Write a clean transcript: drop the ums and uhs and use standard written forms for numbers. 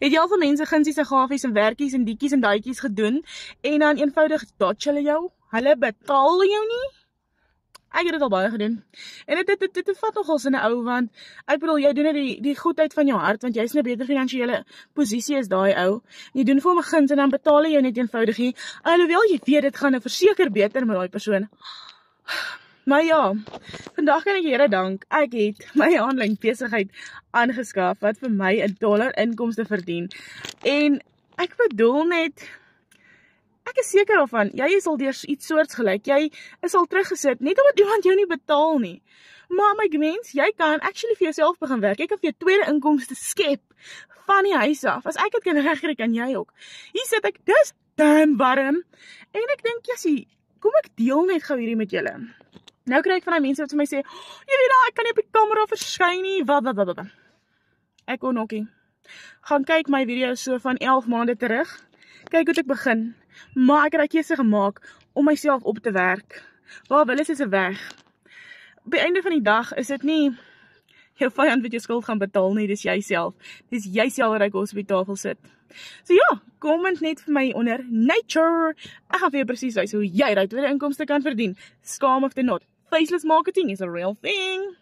Het jy al van mense gunsies en gafies en werkies en diekies en daaikies gedoen en dan eenvoudig dodge hulle jou? Hulle betaal jou nie? Ek het dit al baie gedoen. En dit vat nogals in 'n ou, want ek bedoel, jy doen dit die goedheid van jou hart, want jy's in 'n beter finansiële posisie as daai ou. Jy doen vir hom 'n guns en dan betaal hy jou net eenvoudig nie. Alhoewel jy weet dit gaan nou verseker beter met daai persoon. Maar ja, vandag kan ek Here dank, ek het my aanlyn besigheid aangeskaf wat vir my $1 inkomste verdien. En ek bedoel net, ek is seker daarvan, jy is al deur iets soortgelyk, jy is al teruggesit, net omdat iemand jou nie betaal nie. Maar my mens, jy kan actually vir jouself begin werk, jy kan vir jou tweede inkomste skep, van die huis af. As ek dit kan regkry, kan jy ook. Hier sit ek, dis damn warm, en ek dink, Jessie, kom ek deel net gou hierdie met julle. Nou kry ek van die mense wat vir my sê, jy weet nou, ek kan nie op die kamera verskyn nie, wat. Ek kon ookie. Gaan kyk my video so van 11 maande terug, kyk hoe ek begin, maar ek het die keuse gemaak om myself op te werk. Waar wil is 'n weg. Op die einde van die dag is dit nie jou vyand wat jou skuld gaan betaal nie, dis jouself. Dis jouself wat hy kos op die tafel sit. So ja, comment net vir my onder nature. Ek gaan vir jou presies wys hoe jy daai tweede inkomste kan verdien. Scam of the not. Faceless marketing is a real thing.